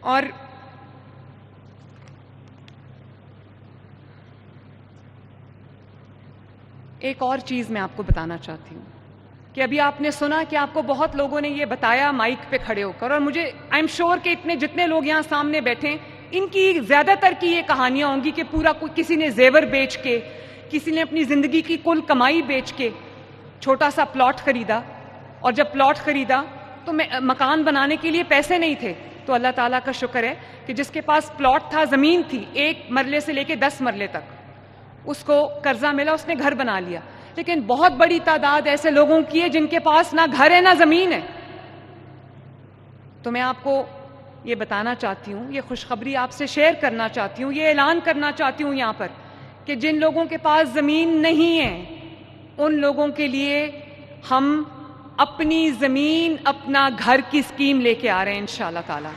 اور ایک اور چیز میں آپ کو بتانا چاہتی ہوں کہ ابھی آپ نے سنا کہ آپ کو بہت لوگوں نے یہ بتایا مائک پہ کھڑے ہو کر، اور مجھے آئی ایم شیور کہ جتنے لوگ یہاں سامنے بیٹھے ان کی زیادہ تر کی یہ کہانیاں ہوں گی کہ پورا کسی نے زیور بیچ کے، کسی نے اپنی زندگی کی کل کمائی بیچ کے چھوٹا سا پلاٹ خریدا، اور جب پلاٹ خریدا تو مکان بنانے کے لیے پیسے نہیں تھے، تو اللہ تعالیٰ کا شکر ہے کہ جس کے پاس پلاٹ تھا، زمین تھی، 1 مرلے سے لے کے 10 مرلے تک، اس کو قرضہ ملا، اس نے گھر بنا لیا۔ لیکن بہت بڑی تعداد ایسے لوگوں کی ہے جن کے پاس نہ گھر ہے نہ زمین ہے۔ تو میں آپ کو یہ بتانا چاہتی ہوں، یہ خوشخبری آپ سے شیئر کرنا چاہتی ہوں، یہ اعلان کرنا چاہتی ہوں یہاں پر کہ جن لوگوں کے پاس زمین نہیں ہے ان لوگوں کے لیے ہم اپنی زمین اپنا گھر کی اسکیم لے کے آ رہے ہیں انشاءاللہ تعالی۔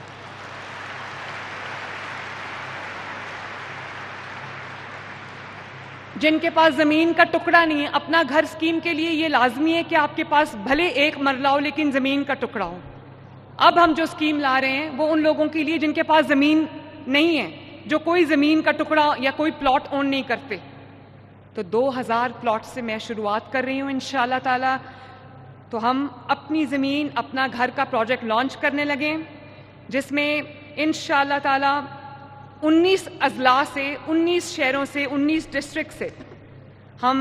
جن کے پاس زمین کا ٹکڑا نہیں ہے، اپنا گھر اسکیم کے لیے یہ لازمی ہے کہ آپ کے پاس بھلے 1 مرلہ ہو لیکن زمین کا ٹکڑا ہو۔ اب ہم جو اسکیم لا رہے ہیں وہ ان لوگوں کے لیے جن کے پاس زمین نہیں ہے، جو کوئی زمین کا ٹکڑا یا کوئی پلاٹ اون نہیں کرتے۔ تو 2000 پلاٹ سے میں شروعات کر رہی ہوں انشاءاللہ تعالی۔ تو ہم اپنی زمین اپنا گھر کا پروجیکٹ لانچ کرنے لگے، جس میں انشاءاللہ تعالی 19 اضلاع سے، 19 شہروں سے، 19 ڈسٹرکٹ سے ہم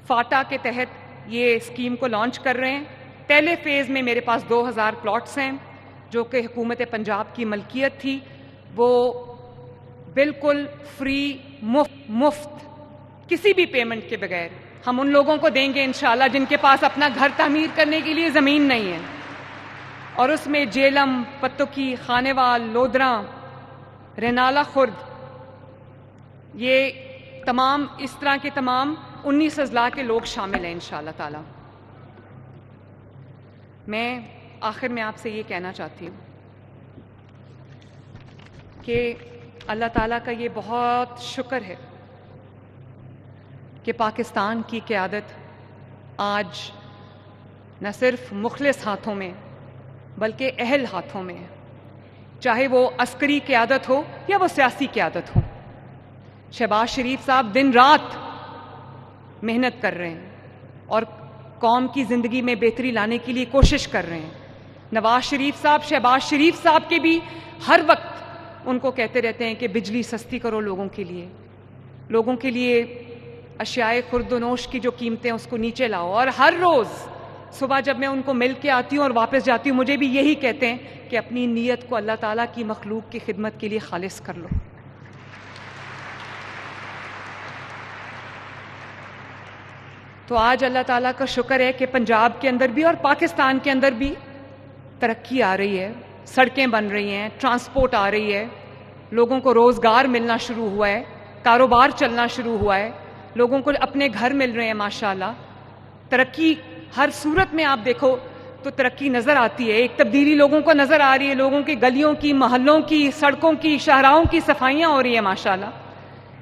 فاٹا کے تحت یہ اسکیم کو لانچ کر رہے ہیں۔ پہلے فیز میں میرے پاس 2000 پلاٹس ہیں جو کہ حکومت پنجاب کی ملکیت تھی، وہ بالکل فری، مفت، کسی بھی پیمنٹ کے بغیر ہم ان لوگوں کو دیں گے انشاءاللہ جن کے پاس اپنا گھر تعمیر کرنے کے لیے زمین نہیں ہے۔ اور اس میں جیلم، پتوکی، خانیوال، لودھراں، رینالہ خرد، یہ تمام اس طرح کے تمام 19 اضلاع کے لوگ شامل ہیں انشاءاللہ تعالی۔ میں آخر میں آپ سے یہ کہنا چاہتی ہوں کہ اللہ تعالیٰ کا یہ بہت شکر ہے کہ پاکستان کی قیادت آج نہ صرف مخلص ہاتھوں میں بلکہ اہل ہاتھوں میں ہے، چاہے وہ عسکری قیادت ہو یا وہ سیاسی قیادت ہو۔ شہباز شریف صاحب دن رات محنت کر رہے ہیں اور قوم کی زندگی میں بہتری لانے کے لیے کوشش کر رہے ہیں۔ نواز شریف صاحب، شہباز شریف صاحب کے بھی ہر وقت ان کو کہتے رہتے ہیں کہ بجلی سستی کرو لوگوں کے لیے اشیاء خرد و نوش کی جو قیمتیں اس کو نیچے لاؤ۔ اور ہر روز صبح جب میں ان کو مل کے آتی ہوں اور واپس جاتی ہوں مجھے بھی یہی کہتے ہیں کہ اپنی نیت کو اللہ تعالیٰ کی مخلوق کی خدمت کے لیے خالص کر لو۔ تو آج اللہ تعالیٰ کا شکر ہے کہ پنجاب کے اندر بھی اور پاکستان کے اندر بھی ترقی آ رہی ہے، سڑکیں بن رہی ہیں، ٹرانسپورٹ آ رہی ہے، لوگوں کو روزگار ملنا شروع ہوا ہے، کاروبار چلنا شروع ہوا ہے، لوگوں کو اپنے گھر مل رہے ہیں ماشاءاللہ۔ ترقی ہر صورت میں آپ دیکھو تو ترقی نظر آتی ہے، ایک تبدیلی لوگوں کو نظر آ رہی ہے، لوگوں کی گلیوں کی، محلوں کی، سڑکوں کی، شاہراہوں کی صفائیاں ہو رہی ہیں ماشاءاللہ۔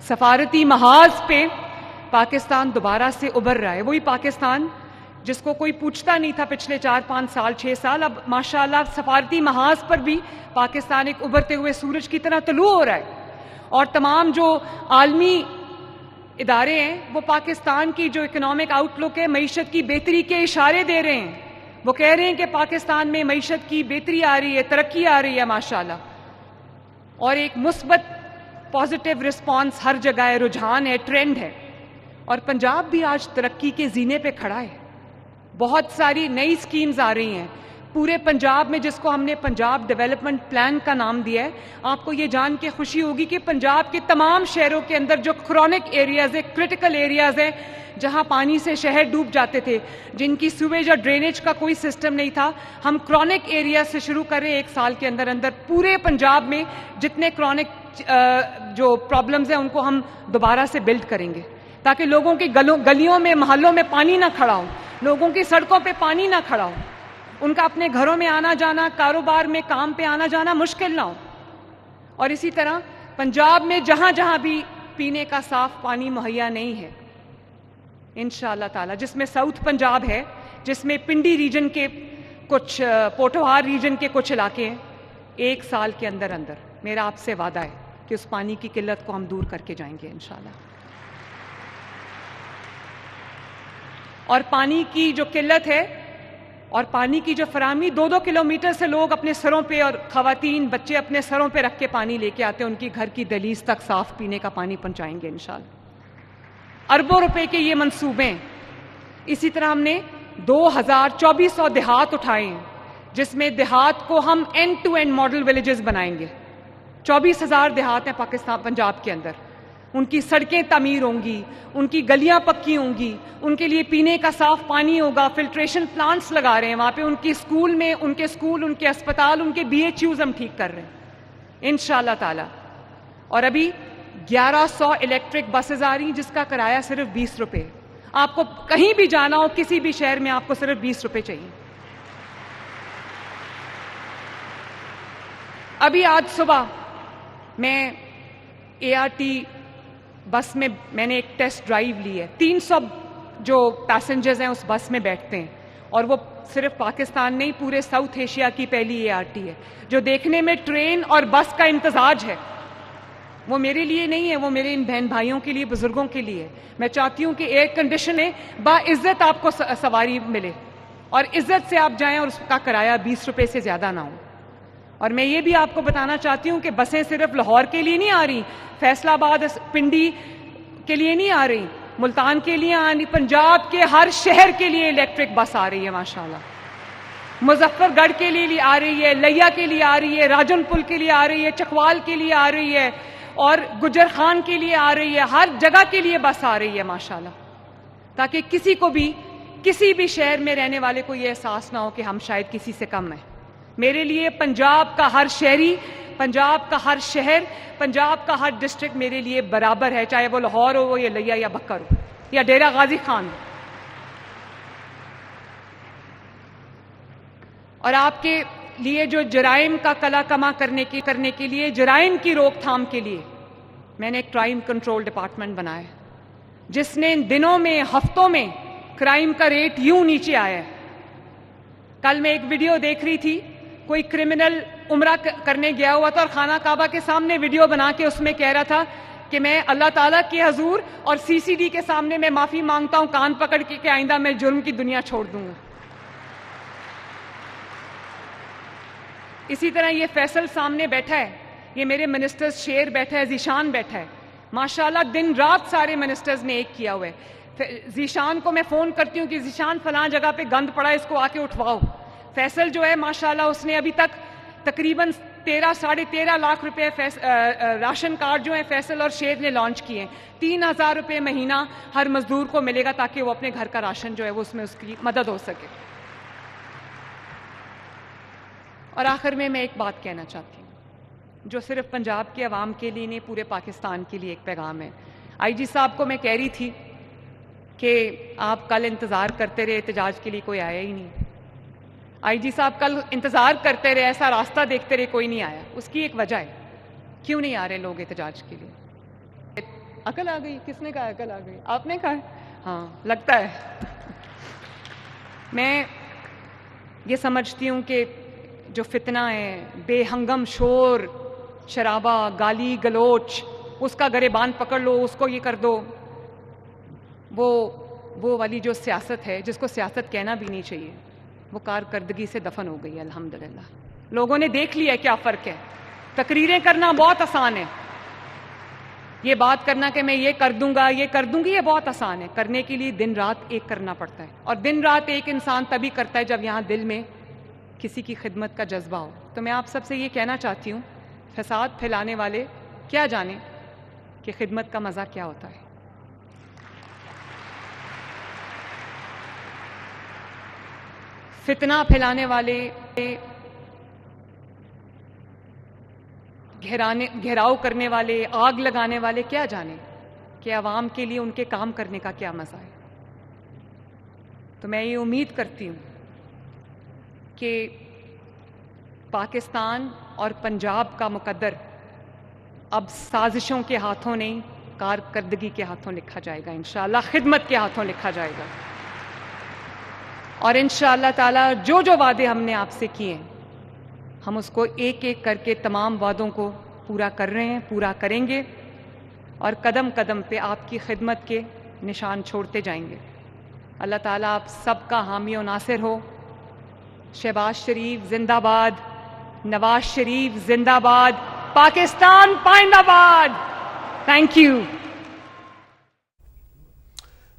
سفارتی محاذ پہ پاکستان دوبارہ سے ابھر رہا ہے، وہی پاکستان جس کو کوئی پوچھتا نہیں تھا پچھلے 4-5 سال، 6 سال، اب ماشاءاللہ سفارتی محاذ پر بھی پاکستان ایک ابھرتے ہوئے سورج کی طرح طلوع ہو رہا ہے۔ اور تمام جو عالمی ادارے ہیں وہ پاکستان کی جو اکنامک آؤٹ لک ہے، معیشت کی بہتری کے اشارے دے رہے ہیں، وہ کہہ رہے ہیں کہ پاکستان میں معیشت کی بہتری آ رہی ہے، ترقی آ رہی ہے ماشاءاللہ، اور ایک مثبت پازیٹیو رسپانس ہر جگہ ہے، رجحان ہے، ٹرینڈ ہے۔ اور پنجاب بھی آج ترقی کے زینے پہ کھڑا ہے، بہت ساری نئی سکیمز آ رہی ہیں پورے پنجاب میں، جس کو ہم نے پنجاب ڈیولپمنٹ پلان کا نام دیا ہے۔ آپ کو یہ جان کے خوشی ہوگی کہ پنجاب کے تمام شہروں کے اندر جو کرونک ایریاز ہے، کرٹیکل ایریاز ہے، جہاں پانی سے شہر ڈوب جاتے تھے، جن کی سویج اور ڈرینیج کا کوئی سسٹم نہیں تھا، ہم کرونک ایریا سے شروع کر رہے ہیں 1 سال کے اندر اندر پورے پنجاب میں جتنے کرونک جو پرابلمز ہیں ان کو ہم دوبارہ سے بلڈ کریں گے، تاکہ لوگوں کی گلیوں میں، محلوں میں پانی نہ کھڑا ہو، لوگوں کی سڑکوں پہ پانی نہ کھڑا ہو، ان کا اپنے گھروں میں آنا جانا، کاروبار میں کام پہ آنا جانا مشکل نہ ہو۔ اور اسی طرح پنجاب میں جہاں جہاں بھی پینے کا صاف پانی مہیا نہیں ہے انشاءاللہ تعالی، جس میں ساؤتھ پنجاب ہے، جس میں پنڈی ریجن کے کچھ، پوٹھوہار ریجن کے کچھ علاقے ہیں، 1 سال کے اندر اندر میرا آپ سے وعدہ ہے کہ اس پانی کی قلت کو ہم دور کر کے جائیں گے انشاءاللہ. اور پانی کی جو قلت ہے اور پانی کی جو فراہمی 2-2 کلومیٹر سے لوگ اپنے سروں پہ اور خواتین بچے اپنے سروں پہ رکھ کے پانی لے کے آتے ہیں, ان کی گھر کی دہلیز تک صاف پینے کا پانی پہنچائیں گے انشاءاللہ. اربوں روپے کے یہ منصوبے ہیں. اسی طرح ہم نے 2400 دیہات اٹھائے ہیں, جس میں دیہات کو ہم end to end model villages بنائیں گے. 24,000 دیہات ہیں پاکستان پنجاب کے اندر. ان کی سڑکیں تعمیر ہوں گی, ان کی گلیاں پکی ہوں گی, ان کے لیے پینے کا صاف پانی ہوگا, فلٹریشن پلانٹس لگا رہے ہیں وہاں پہ. ان کے اسکول میں ان کے اسپتال, ان کے BHUs ہم ٹھیک کر رہے ہیں انشاءاللہ تعالی. اور ابھی 1100 الیکٹرک بسز آ رہی ہیں جس کا کرایہ صرف 20 روپے. آپ کو کہیں بھی جانا ہو کسی بھی شہر میں آپ کو صرف 20 روپے چاہیے. ابھی آج صبح میں ART بس میں نے ایک ٹیسٹ ڈرائیو لی ہے. 300 جو پیسنجرز ہیں اس بس میں بیٹھتے ہیں, اور وہ صرف پاکستان نہیں پورے ساؤتھ ایشیا کی پہلی ART ہے جو دیکھنے میں ٹرین اور بس کا امتزاج ہے. وہ میرے لیے نہیں ہے, وہ میرے ان بہن بھائیوں کے لیے, بزرگوں کے لیے. میں چاہتی ہوں کہ ایئر کنڈیشن ہے, باعزت آپ کو سواری ملے اور عزت سے آپ جائیں اور اس کا کرایہ 20 روپے سے زیادہ نہ ہو. اور میں یہ بھی آپ کو بتانا چاہتی ہوں کہ بسیں صرف لاہور کے لیے نہیں آ رہی, فیصل آباد پنڈی کے لیے نہیں آ رہی, ملتان کے لیے آ رہی, پنجاب کے ہر شہر کے لیے الیکٹرک بس آ رہی ہے ماشاءاللہ. مظفر گڑھ کے لیے آ رہی ہے, لیا کے لیے آ رہی ہے, راجن پل کے لیے آ رہی ہے, چکوال کے لیے آ رہی ہے, اور گجر خان کے لیے آ رہی ہے. ہر جگہ کے لیے بس آ رہی ہے ماشاءاللہ, تاکہ کسی کو بھی کسی بھی شہر میں رہنے والے کو یہ احساس نہ ہو کہ ہم شاید کسی سے کم ہیں. میرے لیے پنجاب کا ہر شہری, پنجاب کا ہر شہر, پنجاب کا ہر ڈسٹرکٹ میرے لیے برابر ہے, چاہے وہ لاہور ہو یا لیا یا بکر ہو یا ڈیرہ غازی خان. اور آپ کے لیے جو جرائم کا کلا کما کرنے کے لیے, جرائم کی روک تھام کے لیے میں نے ایک کرائم کنٹرول ڈپارٹمنٹ بنایا ہے, جس نے ان دنوں میں, ہفتوں میں کرائم کا ریٹ یوں نیچے آیا ہے. کل میں ایک ویڈیو دیکھ رہی تھی, کوئی کرمنل عمرہ کرنے گیا ہوا تھا اور خانہ کعبہ کے سامنے ویڈیو بنا کے اس میں کہہ رہا تھا کہ میں اللہ تعالیٰ کے حضور اور CCD کے سامنے میں معافی مانگتا ہوں, کان پکڑ کے کہ آئندہ میں جرم کی دنیا چھوڑ دوں گا. اسی طرح یہ فیصل سامنے بیٹھا ہے, یہ میرے منسٹر شیر بیٹھا ہے, ذیشان بیٹھا ہے, ماشاءاللہ دن رات سارے منسٹرز نے ایک کیا ہوا ہے. ذیشان کو میں فون کرتی ہوں کہ ذیشان فلاں جگہ پہ گند پڑا ہے, اس کو آ کے اٹھواؤ. فیصل جو ہے ماشاءاللہ اس نے ابھی تک تقریباً 13-13.5 لاکھ روپے راشن کارڈ جو ہیں فیصل اور شیر نے لانچ کیے ہیں. 3,000 روپے مہینہ ہر مزدور کو ملے گا تاکہ وہ اپنے گھر کا راشن جو ہے وہ اس میں اس کی مدد ہو سکے. اور آخر میں ایک بات کہنا چاہتی ہوں جو صرف پنجاب کے عوام کے لیے نہیں, پورے پاکستان کے لیے ایک پیغام ہے. IG صاحب کو میں کہہ رہی تھی کہ آپ کل انتظار کرتے رہے, احتجاج کے لیے کوئی آیا ہی نہیں. IG صاحب کل انتظار کرتے رہے, ایسا راستہ دیکھتے رہے, کوئی نہیں آیا. اس کی ایک وجہ ہے, کیوں نہیں آ رہے لوگ احتجاج کے لیے؟ عقل آ گئی. کس نے کہا عقل آ گئی؟ آپ نے کہا. ہاں لگتا ہے. میں یہ سمجھتی ہوں کہ جو فتنہ ہے, بے ہنگم شور شرابہ, گالی گلوچ, اس کا گریبان پکڑ لو, اس کو یہ کر دو, وہ والی جو سیاست ہے جس کو سیاست کہنا بھی نہیں چاہیے, وہ کارکردگی سے دفن ہو گئی الحمدللہ. لوگوں نے دیکھ لیا کیا فرق ہے. تقریریں کرنا بہت آسان ہے, یہ بات کرنا کہ میں یہ کر دوں گا, یہ کر دوں گی, یہ بہت آسان ہے. کرنے کے لیے دن رات ایک کرنا پڑتا ہے, اور دن رات ایک انسان تبھی کرتا ہے جب یہاں دل میں کسی کی خدمت کا جذبہ ہو. تو میں آپ سب سے یہ کہنا چاہتی ہوں, فساد پھیلانے والے کیا جانیں کہ خدمت کا مزہ کیا ہوتا ہے. فتنہ پھیلانے والے, گھیراؤ کرنے والے, آگ لگانے والے کیا جانیں کہ عوام کے لیے ان کے کام کرنے کا کیا مزہ ہے. تو میں یہ امید کرتی ہوں کہ پاکستان اور پنجاب کا مقدر اب سازشوں کے ہاتھوں نہیں, کارکردگی کے ہاتھوں لکھا جائے گا انشاءاللہ, خدمت کے ہاتھوں لکھا جائے گا. اور انشاءاللہ تعالی جو وعدے ہم نے آپ سے کیے ہیں ہم اس کو ایک ایک کر کے تمام وعدوں کو پورا کر رہے ہیں، پورا کریں گے اور قدم قدم پہ آپ کی خدمت کے نشان چھوڑتے جائیں گے۔ اللہ تعالیٰ آپ سب کا حامی و ناصر ہو۔ شہباز شریف زندہ باد، نواز شریف زندہ باد، پاکستان پائندہ باد۔ Thank you.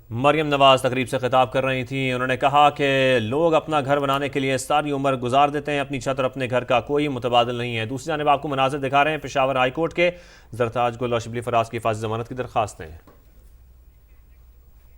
مریم نواز تقریب سے خطاب کر رہی تھیں۔ انہوں نے کہا کہ لوگ اپنا گھر بنانے کے لیے ساری عمر گزار دیتے ہیں، اپنی چھت اور اپنے گھر کا کوئی متبادل نہیں ہے۔ دوسری جانب آپ کو مناظر دکھا رہے ہیں پشاور ہائی کورٹ کے۔ زرتاج گل اور شبلی فراز کی حفاظتی ضمانت کی درخواستیں۔